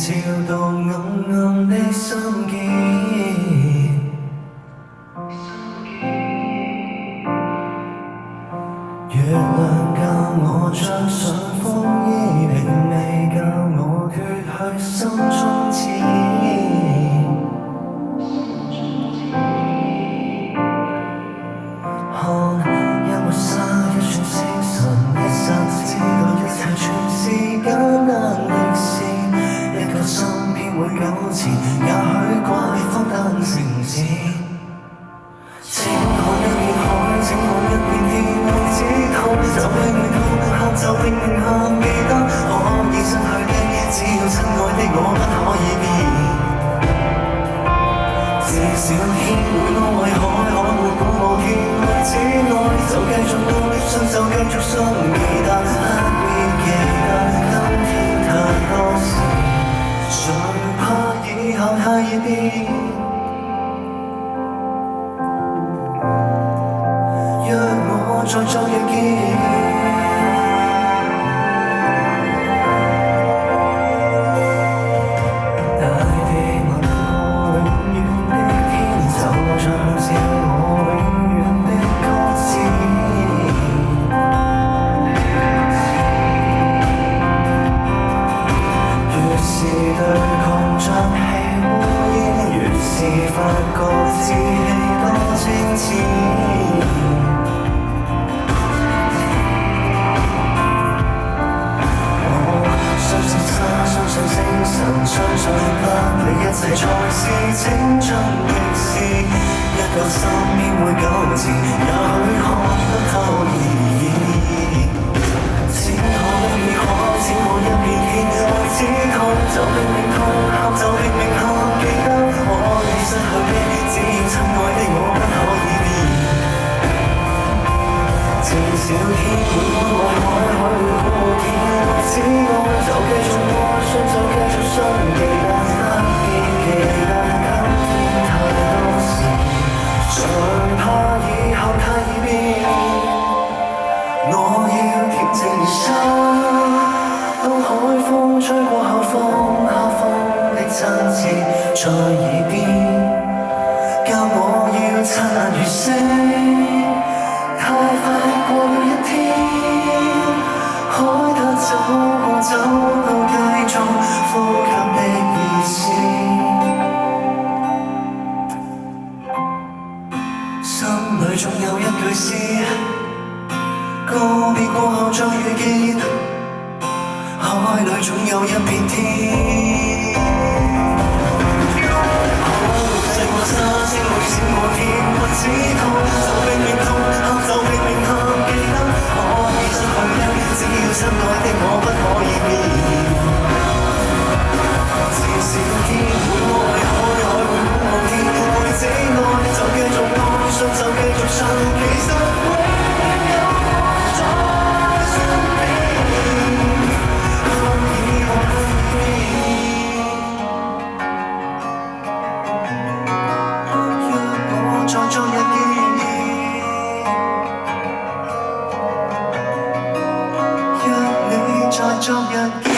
照到暗暗的心結。月亮教我着上風衣，並未教我脫去心中刺。看一抹沙，一串星辰，一霎知道一切全是簡單的事。一個心偏會糾纏，也許怪荒誕城市。請看一片海，請看一片天，愛只痛就拼命痛，喊就拼命喊，記得可以失去的，只要親愛的我不可以變。至少天會安慰海，海會鼓舞天，愛只愛就繼續愛，信就繼續信，記得不必記得今天太多事，誰怕以後太易變。在昨日見，大地問我永遠的天，就像是我永遠的歌詞。越是對抗着氣烏煙，越是發覺志氣多精緻。相信星辰，相信不理一切才是青春的詩。一個心偏會糾纏，也許看不透意義。請看一片海，請看一片天，愛只痛就拼命痛，喊就拼命喊，記得可以失去的，只要親愛的我不可以變。至少天會安慰海，海會鼓舞天，愛只愛就繼續愛，信就繼續信，記得不必記得今天太多事，誰怕以後太易變。我要恬靜如沙，當海風吹過後放下風的真摯在耳邊，教我要燦爛如星。太快過了一天，海灘走過走到繼續呼吸的意思。心裏總有一句詩，告別過後再遇見，海裏總有一片天。海會洗過沙，星會閃過天，愛只痛就拼命痛，喊就拼命喊，記得可以失去的，只要親愛的我不可以變。至少天會安慰海，海會鼓舞天，愛只愛就繼續愛，信就繼續信，其實永遠有我在身邊，可以可以讓我在昨日見，若你在昨日見。